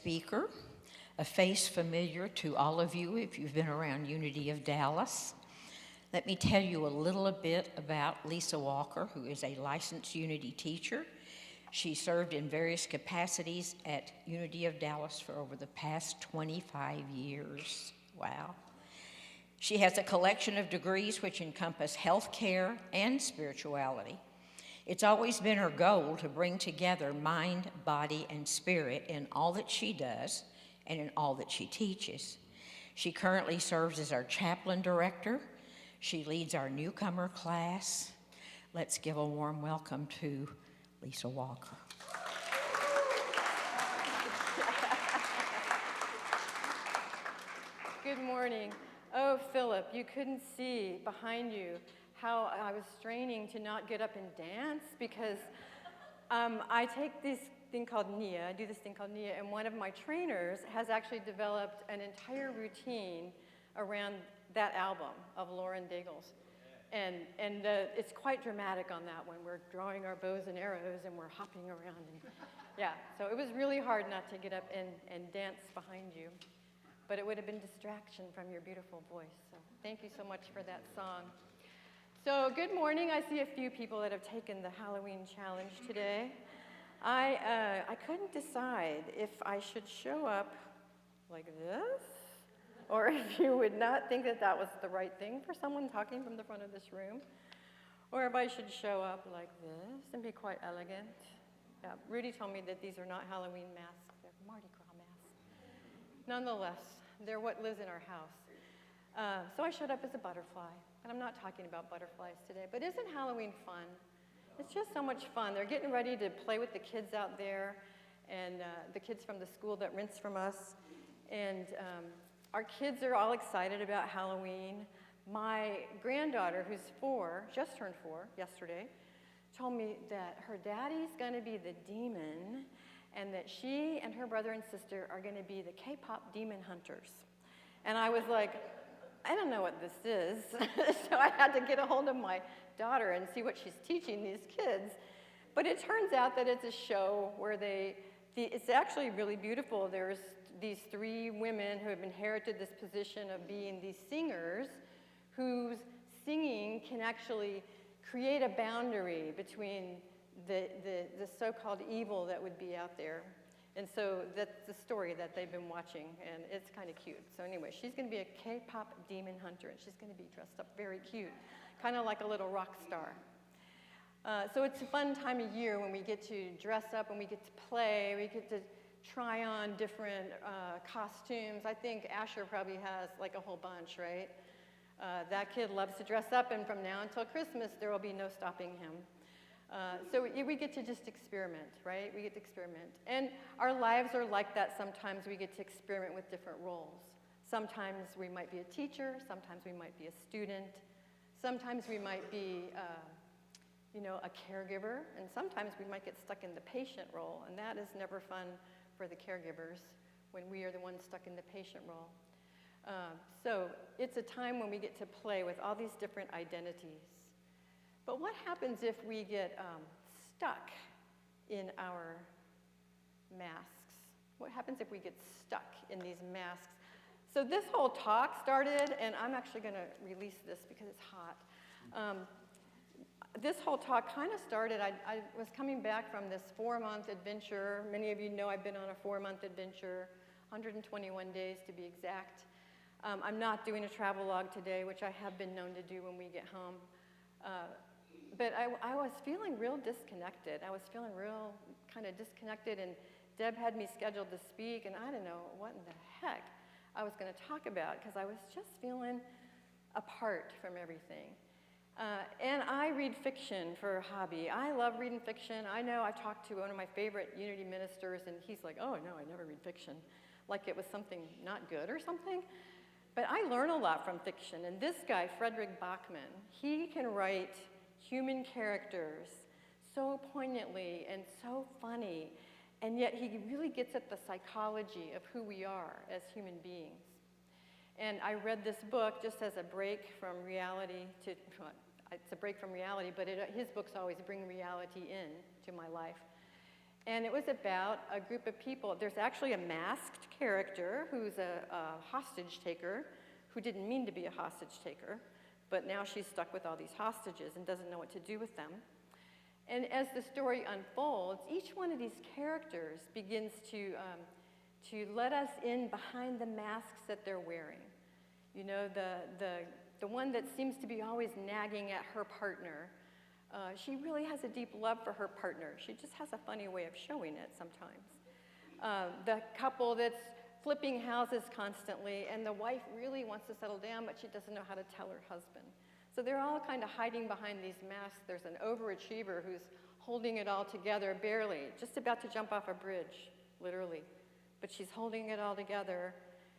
Speaker, a face familiar to all of you if you've been around Unity of Dallas. Let me tell you a little bit about Lesa Walker, who is a licensed Unity teacher. She served in various capacities at Unity of Dallas for over the past 25 years. Wow. She has a collection of degrees which encompass healthcare and spirituality. It's always been her goal to bring together mind, body, and spirit in all that she does and in all that she teaches. She currently serves as our chaplain director. She leads our newcomer class. Let's give a warm welcome to Lesa Walker. Good morning. Oh, Philip, you couldn't see behind you how I was straining to not get up and dance because I take this thing called NIA, I do this thing called NIA, and one of my trainers has actually developed an entire routine around that album of Lauren Daigle's. And it's quite dramatic on that one. We're drawing our bows and arrows and we're hopping around. And, yeah, so it was really hard not to get up and dance behind you. But it would have been distraction from your beautiful voice. So thank you so much for that song. So good morning. I see a few people that have taken the Halloween challenge today. I couldn't decide if I should show up like this, or if you would not think that that was the right thing for someone talking from the front of this room, or if I should show up like this and be quite elegant. Yeah, Rudy told me that these are not Halloween masks, they're Mardi Gras masks. Nonetheless, they're what lives in our house. So I showed up as a butterfly. And I'm not talking about butterflies today, but isn't Halloween fun? It's just so much fun. They're getting ready to play with the kids out there, and the kids from the school that rents from us. And our kids are all excited about Halloween. My granddaughter, who's 4, just turned 4 yesterday, told me that her daddy's gonna be the demon, and that she and her brother and sister are gonna be the K-pop demon hunters. And I was like, I don't know what this is. So I had to get a hold of my daughter and see what she's teaching these kids. But it turns out that it's a show where it's actually really beautiful. There's these 3 women who have inherited this position of being these singers whose singing can actually create a boundary between the so-called evil that would be out there. And so that's the story that they've been watching, and it's kind of cute. So anyway, she's going to be a K-pop demon hunter, and she's going to be dressed up very cute, kind of like a little rock star. So it's a fun time of year when we get to dress up and we get to play. We get to try on different costumes. I think Asher probably has like a whole bunch, right? That kid loves to dress up, and from now until Christmas, there will be no stopping him. So we get to just experiment, right? We get to experiment. And our lives are like that. Sometimes we get to experiment with different roles. Sometimes we might be a teacher. Sometimes we might be a student. Sometimes we might be, a caregiver. And sometimes we might get stuck in the patient role. And that is never fun for the caregivers when we are the ones stuck in the patient role. So it's a time when we get to play with all these different identities. But what happens if we get stuck in our masks? What happens if we get stuck in these masks? So this whole talk started, and I'm actually going to release this because it's hot. This whole talk kind of started, I was coming back from this 4-month adventure. Many of you know I've been on a 4-month adventure, 121 days to be exact. I'm not doing a travel log today, which I have been known to do when we get home. But I was feeling real disconnected. I was feeling real kind of disconnected, and Deb had me scheduled to speak, and I didn't know what in the heck I was going to talk about because I was just feeling apart from everything. And I read fiction for a hobby. I love reading fiction. I know I talked to one of my favorite Unity ministers, and he's like, oh, no, I never read fiction, like it was something not good or something. But I learn a lot from fiction, and this guy, Frederick Bachman, he can write human characters so poignantly and so funny, and yet he really gets at the psychology of who we are as human beings. And I read this book just as a break from reality it's a break from reality, but his books always bring reality in to my life. And it was about a group of people. There's actually a masked character who's a hostage taker who didn't mean to be a hostage taker, but now she's stuck with all these hostages and doesn't know what to do with them. And as the story unfolds, each one of these characters begins to let us in behind the masks that they're wearing. You know, the one that seems to be always nagging at her partner, she really has a deep love for her partner. She just has a funny way of showing it sometimes. The couple that's flipping houses constantly, and the wife really wants to settle down, but she doesn't know how to tell her husband. So they're all kind of hiding behind these masks. There's an overachiever who's holding it all together, barely, just about to jump off a bridge, literally. But she's holding it all together,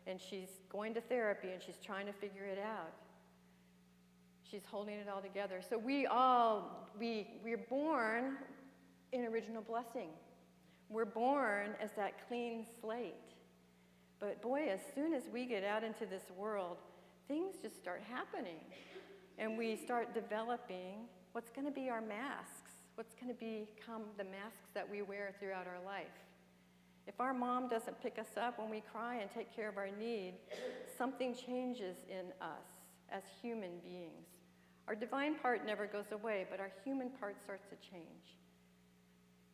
and she's going to therapy, and she's trying to figure it out. She's holding it all together. So we're born in original blessing. We're born as that clean slate. But boy, as soon as we get out into this world, things just start happening. And we start developing what's going to be our masks, what's going to become the masks that we wear throughout our life. If our mom doesn't pick us up when we cry and take care of our need, something changes in us as human beings. Our divine part never goes away, but our human part starts to change.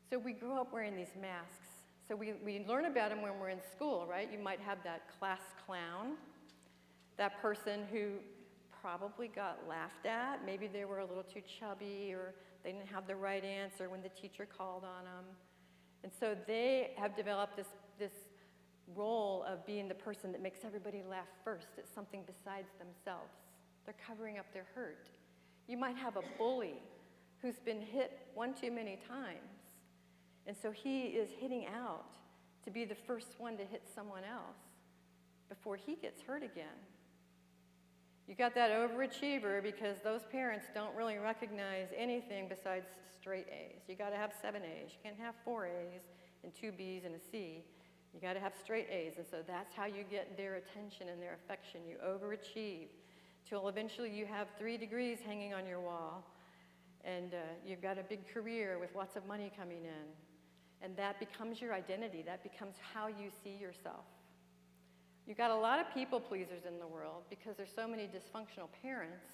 So we grow up wearing these masks. So we learn about them when we're in school, right? You might have that class clown, that person who probably got laughed at. Maybe they were a little too chubby, or they didn't have the right answer when the teacher called on them. And so they have developed this role of being the person that makes everybody laugh first at something besides themselves. They're covering up their hurt. You might have a bully who's been hit one too many times. And so he is hitting out to be the first one to hit someone else before he gets hurt again. You got that overachiever because those parents don't really recognize anything besides straight A's. You got to have 7 A's. You can't have 4 A's and 2 B's and a C. You got to have straight A's. And so that's how you get their attention and their affection. You overachieve till eventually you have 3 degrees hanging on your wall, and you've got a big career with lots of money coming in. And that becomes your identity. That becomes how you see yourself. You've got a lot of people pleasers in the world because there's so many dysfunctional parents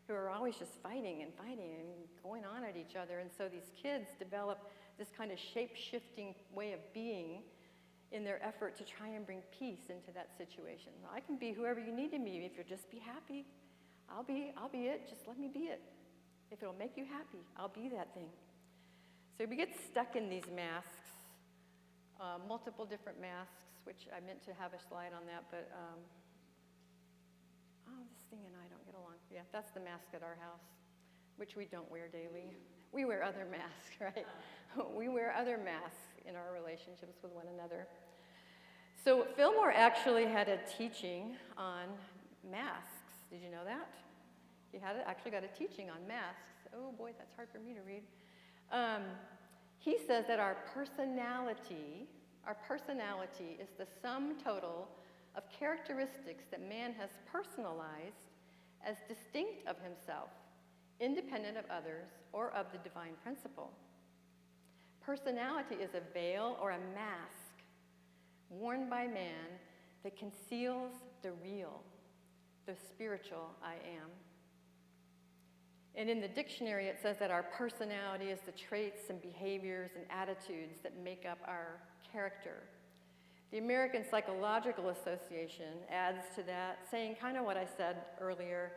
who are always just fighting and going on at each other. And so these kids develop this kind of shape-shifting way of being in their effort to try and bring peace into that situation. I can be whoever you need to be if you'll just be happy. I'll be it. Just let me be it. If it'll make you happy, I'll be that thing. So we get stuck in these masks, multiple different masks, which I meant to have a slide on that, but this thing and I don't get along. Yeah, that's the mask at our house, which we don't wear daily. We wear other masks, right? We wear other masks in our relationships with one another. So Fillmore actually had a teaching on masks. Did you know that? He actually got a teaching on masks. Oh boy, that's hard for me to read. He says that our personality is the sum total of characteristics that man has personalized as distinct of himself, independent of others, or of the divine principle. Personality is a veil or a mask worn by man that conceals the real, the spiritual I am. And in the dictionary, it says that our personality is the traits and behaviors and attitudes that make up our character. The American Psychological Association adds to that, saying kind of what I said earlier,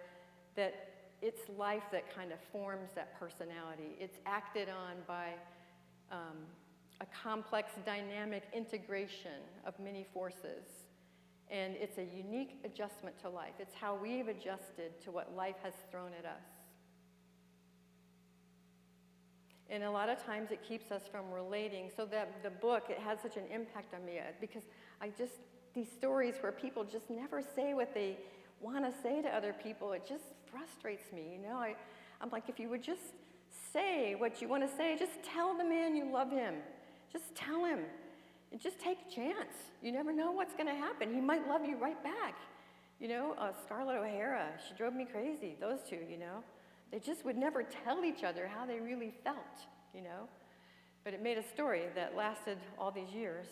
that it's life that kind of forms that personality. It's acted on by a complex dynamic integration of many forces. And it's a unique adjustment to life. It's how we've adjusted to what life has thrown at us. And a lot of times it keeps us from relating. So that the book, it had such an impact on me because these stories where people just never say what they want to say to other people, it just frustrates me. You know, I'm like, if you would just say what you want to say, just tell the man you love him. Just tell him. And just take a chance. You never know what's going to happen. He might love you right back. You know, Scarlett O'Hara, she drove me crazy. Those two, you know. They just would never tell each other how they really felt, you know. but it made a story that lasted all these years.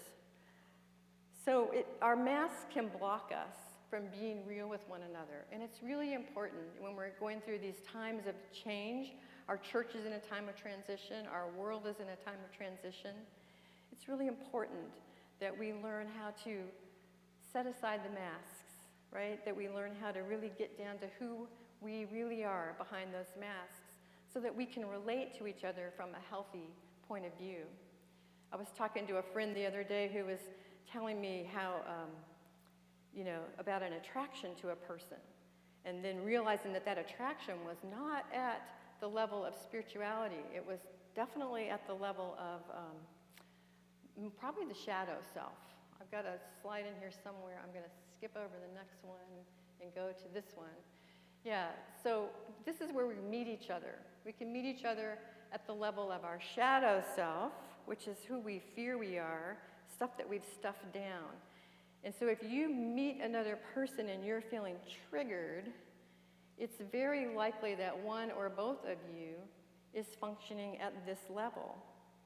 So our masks can block us from being real with one another. And it's really important when we're going through these times of change. Our church is in a time of transition. Our world is in a time of transition. It's really important that we learn how to set aside the masks, right? That we learn how to really get down to who we really are behind those masks so that we can relate to each other from a healthy point of view. I was talking to a friend the other day who was telling me how, about an attraction to a person, and then realizing that that attraction was not at the level of spirituality. It was definitely at the level of probably the shadow self. I've got a slide in here somewhere. I'm going to skip over the next one and go to this one. Yeah, so this is where we meet each other. We can meet each other at the level of our shadow self, which is who we fear we are, stuff that we've stuffed down. And so if you meet another person and you're feeling triggered, it's very likely that one or both of you is functioning at this level.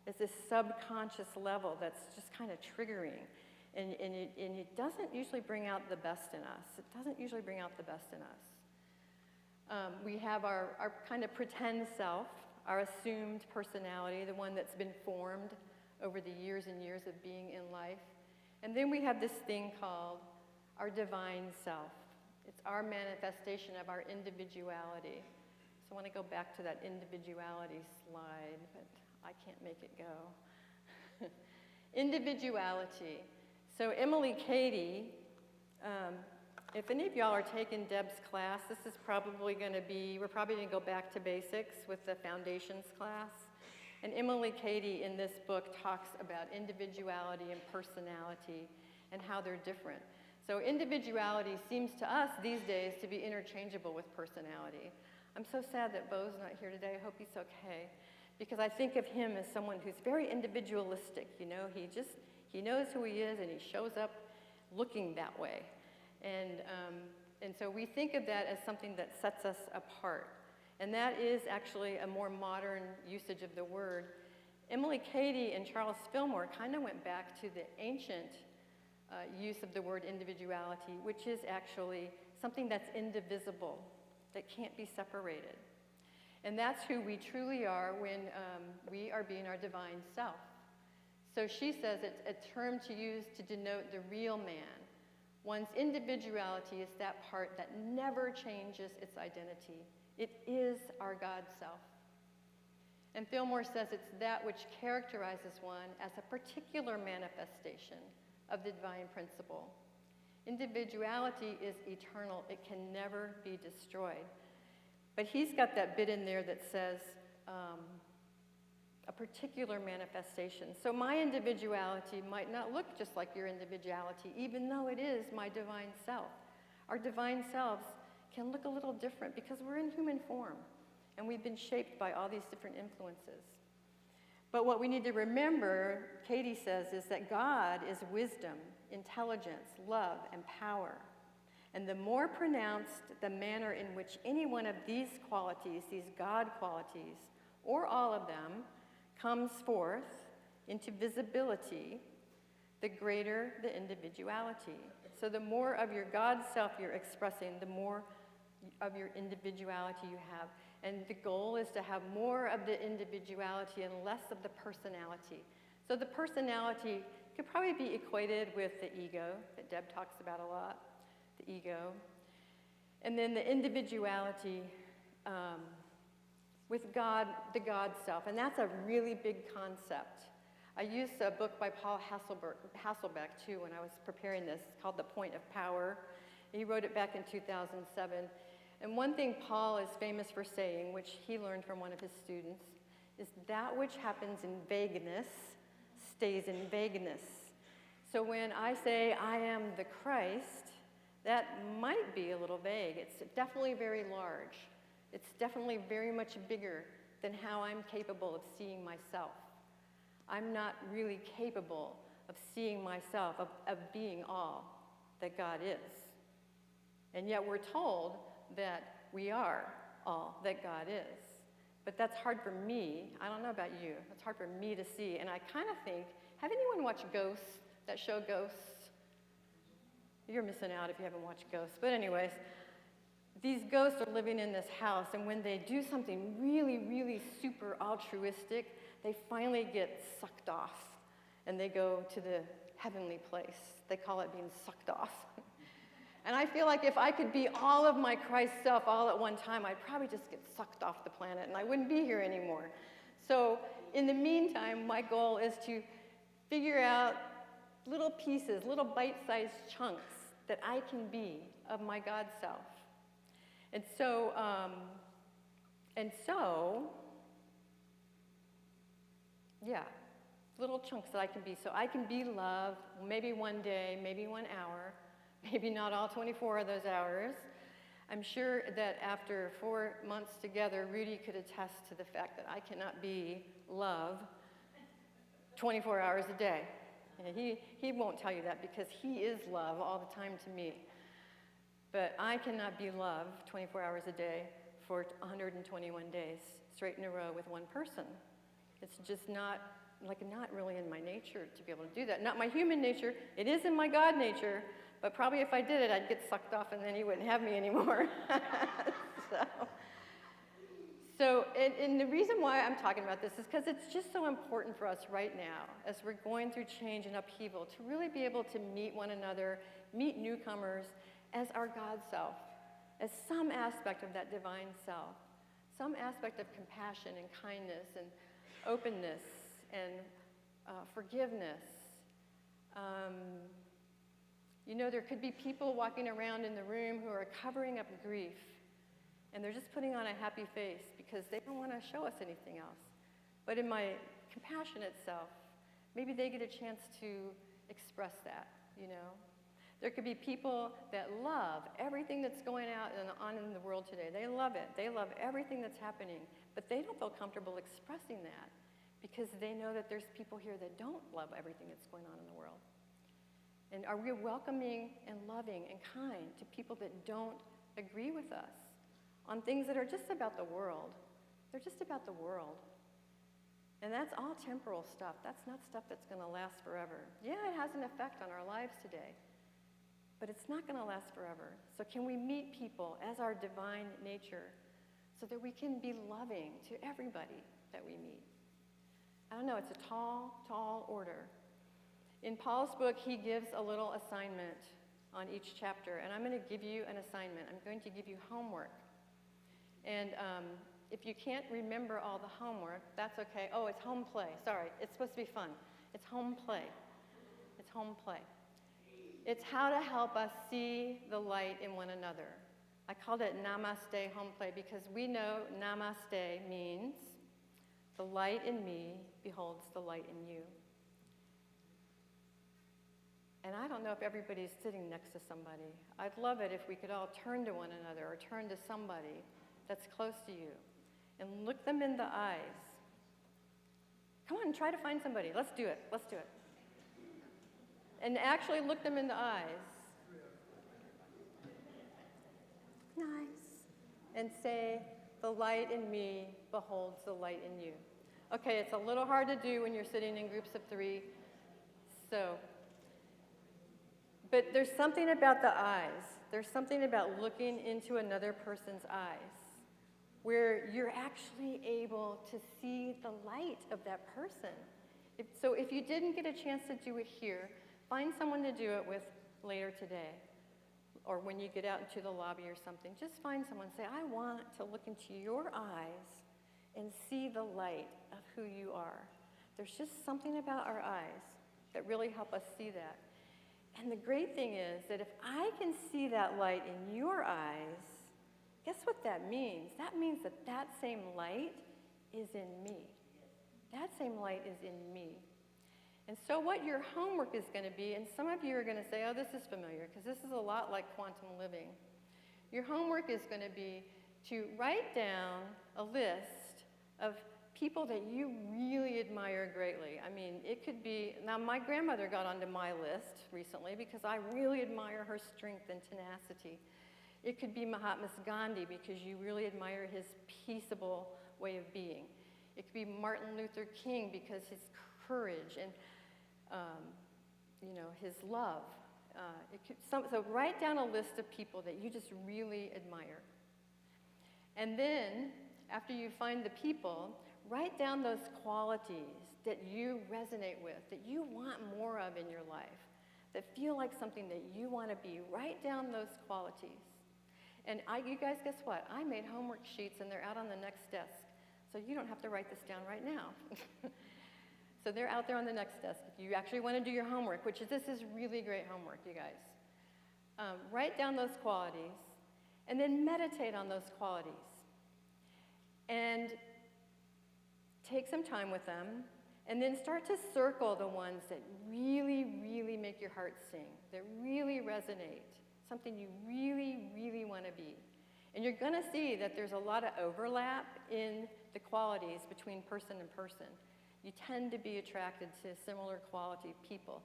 It's this subconscious level that's just kind of triggering. And it doesn't usually bring out the best in us. It doesn't usually bring out the best in us. We have our kind of pretend self, our assumed personality, the one that's been formed over the years and years of being in life. And then we have this thing called our divine self. It's our manifestation of our individuality. So I want to go back to that individuality slide, but I can't make it go. Individuality. So Emily Cady, if any of y'all are taking Deb's class, this is probably going to be, we're probably going to go back to basics with the foundations class. And Emily Cady in this book talks about individuality and personality and how they're different. So individuality seems to us these days to be interchangeable with personality. I'm so sad that Bo's not here today. I hope he's okay. Because I think of him as someone who's very individualistic. You know, he knows who he is and he shows up looking that way. And so we think of that as something that sets us apart. And that is actually a more modern usage of the word. Emily Cady and Charles Fillmore kind of went back to the ancient use of the word individuality, which is actually something that's indivisible, that can't be separated. And that's who we truly are when we are being our divine self. So she says it's a term to use to denote the real man. One's individuality is that part that never changes its identity. It is our God self. And Fillmore says it's that which characterizes one as a particular manifestation of the divine principle. Individuality is eternal. It can never be destroyed. But he's got that bit in there that says a particular manifestation. So my individuality might not look just like your individuality, even though it is my divine self. Our divine selves can look a little different because we're in human form and we've been shaped by all these different influences. But what we need to remember, Katie says, is that God is wisdom, intelligence, love, and power. And the more pronounced the manner in which any one of these qualities, these God qualities, or all of them, comes forth into visibility, the greater the individuality. So the more of your God self you're expressing, the more of your individuality you have. And the goal is to have more of the individuality and less of the personality. So the personality could probably be equated with the ego that Deb talks about a lot, the ego. And then the individuality with God, the God self. And that's a really big concept. I used a book by Paul Hasselbeck, too, when I was preparing this, called The Point of Power. He wrote it back in 2007. And one thing Paul is famous for saying, which he learned from one of his students, is that which happens in vagueness stays in vagueness. So when I say I am the Christ, that might be a little vague. It's definitely very large. It's definitely very much bigger than how I'm capable of seeing myself. I'm not really capable of seeing myself, of being all that God is. And yet we're told that we are all that God is. But that's hard for me. I don't know about you. It's hard for me to see. And I kind of think, have anyone watched Ghosts, that show Ghosts? You're missing out if you haven't watched Ghosts. But anyways, these ghosts are living in this house, and when they do something really, really super altruistic, they finally get sucked off, and they go to the heavenly place. They call it being sucked off. And I feel like if I could be all of my Christ self all at one time, I'd probably just get sucked off the planet, and I wouldn't be here anymore. So in the meantime, my goal is to figure out little pieces, little bite-sized chunks that I can be of my God self. And so, yeah, little chunks that I can be. So I can be love, maybe one day, maybe 1 hour, maybe not all 24 of those hours. I'm sure that after 4 months together, Rudy could attest to the fact that I cannot be love 24 hours a day. And he won't tell you that because he is love all the time to me. But I cannot be love 24 hours a day for 121 days straight in a row with one person. It's just not really in my nature to be able to do that. Not my human nature. It is in my God nature, but probably if I did it, I'd get sucked off and then he wouldn't have me anymore. And the reason why I'm talking about this is because it's just so important for us right now as we're going through change and upheaval to really be able to meet one another, meet newcomers as our God self, as some aspect of that divine self, some aspect of compassion and kindness and openness and forgiveness. There could be people walking around in the room who are covering up grief, and they're just putting on a happy face because they don't want to show us anything else. But in my compassion itself, maybe they get a chance to express that, There could be people that love everything that's going on in the world today. They love it. They love everything that's happening, but they don't feel comfortable expressing that because they know that there's people here that don't love everything that's going on in the world. And are we welcoming and loving and kind to people that don't agree with us on things that are just about the world? They're just about the world. And that's all temporal stuff. That's not stuff that's going to last forever. Yeah, it has an effect on our lives today, but it's not going to last forever. So can we meet people as our divine nature so that we can be loving to everybody that we meet? I don't know, it's a tall, tall order. In Paul's book, he gives a little assignment on each chapter, and I'm going to give you an assignment. I'm going to give you homework. And if you can't remember all the homework, that's okay. Oh, it's home play. Sorry, it's supposed to be fun. It's home play. It's home play. It's how to help us see the light in one another. I called it Namaste Home Play because we know Namaste means the light in me beholds the light in you. And I don't know if everybody's sitting next to somebody. I'd love it if we could all turn to one another or turn to somebody that's close to you and look them in the eyes. Come on, try to find somebody. Let's do it. Let's do it. And actually look them in the eyes. Nice. And say, the light in me beholds the light in you. Okay, it's a little hard to do when you're sitting in groups of 3. But there's something about the eyes. There's something about looking into another person's eyes where you're actually able to see the light of that person. If you didn't get a chance to do it here, find someone to do it with later today, or when you get out into the lobby or something. Just find someone, say, I want to look into your eyes and see the light of who you are. There's just something about our eyes that really help us see that. And the great thing is that if I can see that light in your eyes, guess what that means? That means that that same light is in me. That same light is in me. And so what your homework is going to be, and some of you are going to say, oh, this is familiar, because this is a lot like quantum living. Your homework is going to be to write down a list of people that you really admire greatly. I mean, it could be, now my grandmother got onto my list recently because I really admire her strength and tenacity. It could be Mahatma Gandhi because you really admire his peaceable way of being. It could be Martin Luther King because his courage and his love. So write down a list of people that you just really admire. And then, after you find the people, write down those qualities that you resonate with, that you want more of in your life, that feel like something that you want to be. Write down those qualities. And you guys, guess what? I made homework sheets, and they're out on the next desk. So you don't have to write this down right now. So they're out there on the next desk. If you actually want to do your homework, this is really great homework, you guys. Write down those qualities, and then meditate on those qualities. And take some time with them, and then start to circle the ones that really, really make your heart sing, that really resonate, something you really, really want to be. And you're going to see that there's a lot of overlap in the qualities between person and person. You tend to be attracted to similar quality people.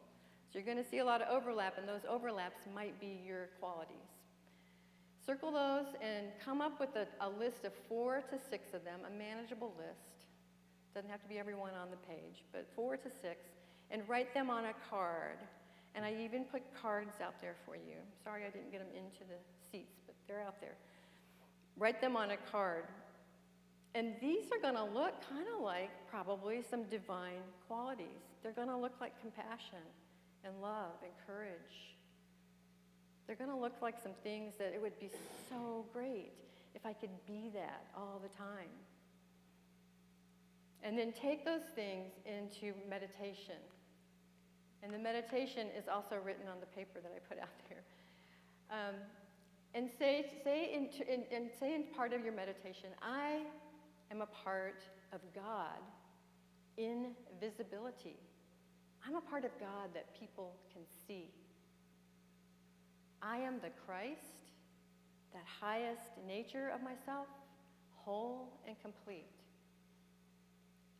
So you're going to see a lot of overlap, and those overlaps might be your qualities. Circle those and come up with a list of 4 to 6 of them, a manageable list. Doesn't have to be everyone on the page, but 4 to 6, and write them on a card. And I even put cards out there for you. Sorry I didn't get them into the seats, but they're out there. Write them on a card. And these are going to look kind of like probably some divine qualities. They're going to look like compassion and love and courage. They're going to look like some things that it would be so great if I could be that all the time. And then take those things into meditation. And the meditation is also written on the paper that I put out there. And say in part of your meditation, I am a part of God in visibility. I'm a part of God that people can see. I am the Christ, that highest nature of myself, whole and complete.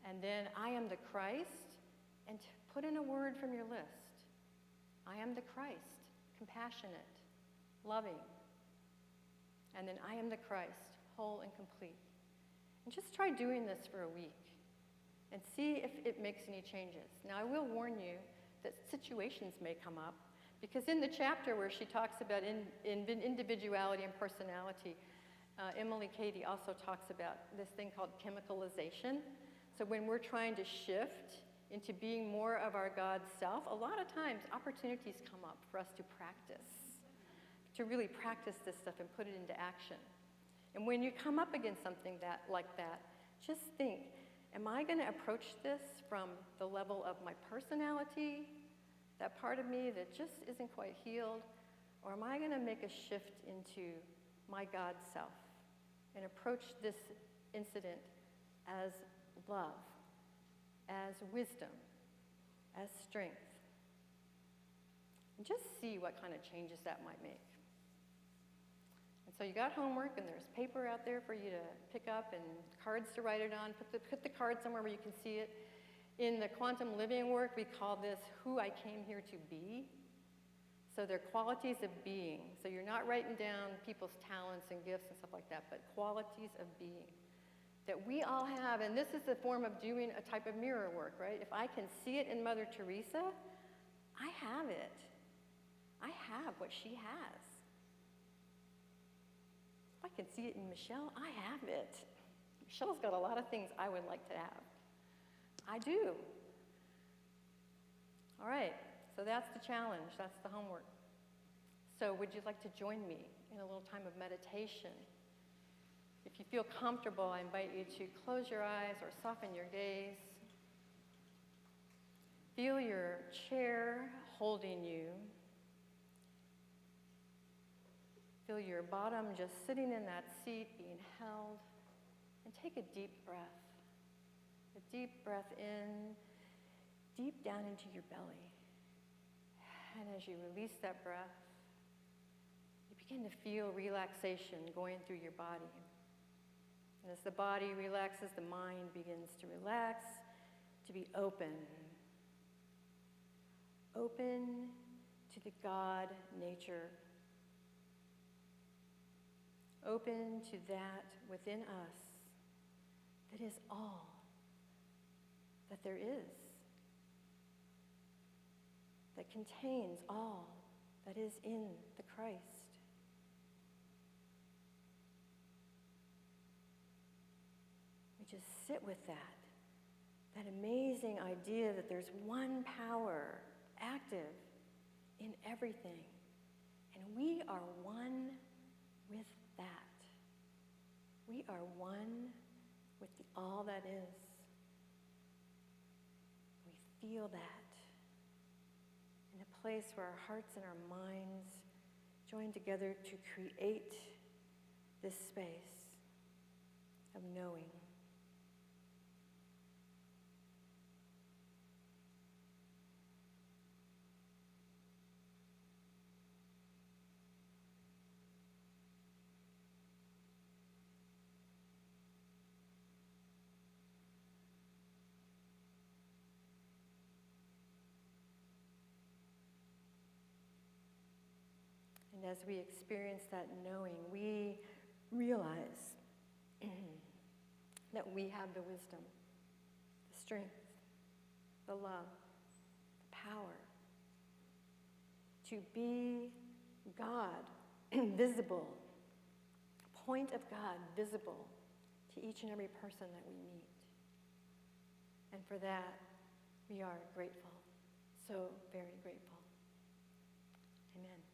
And then I am the Christ, and put in a word from your list. I am the Christ, compassionate, loving. And then I am the Christ, whole and complete. And just try doing this for a week and see if it makes any changes. Now, I will warn you that situations may come up, because in the chapter where she talks about individuality and personality, Emily Cady also talks about this thing called chemicalization. So when we're trying to shift into being more of our God self, a lot of times opportunities come up for us to practice, to really practice this stuff and put it into action. And when you come up against something like that, just think, am I going to approach this from the level of my personality, that part of me that just isn't quite healed, or am I going to make a shift into my God self and approach this incident as love, as wisdom, as strength? And just see what kind of changes that might make. And so you got homework, and there's paper out there for you to pick up and cards to write it on. Put the card somewhere where you can see it. In the quantum living work, we call this who I came here to be. So they're qualities of being. So you're not writing down people's talents and gifts and stuff like that, but qualities of being that we all have. And this is a form of doing a type of mirror work, right? If I can see it in Mother Teresa, I have it. I have what she has. If I can see it in Michelle, I have it. Michelle's got a lot of things I would like to have. I do. All right, so that's the challenge, that's the homework. So would you like to join me in a little time of meditation? If you feel comfortable, I invite you to close your eyes or soften your gaze. Feel your chair holding you. Feel your bottom just sitting in that seat, being held. And take a deep breath. A deep breath in, deep down into your belly. And as you release that breath, you begin to feel relaxation going through your body. And as the body relaxes, the mind begins to relax, to be open. Open to the God nature. Open to that within us that is all that there is, that contains all that is in the Christ. We just sit with that amazing idea that there's one power active in everything, and we are one with that. We are one with the all that is. We feel that in a place where our hearts and our minds join together to create this space of knowing. And as we experience that knowing, we realize that we have the wisdom, the strength, the love, the power to be God visible, a point of God visible to each and every person that we meet. And for that, we are grateful, so very grateful. Amen.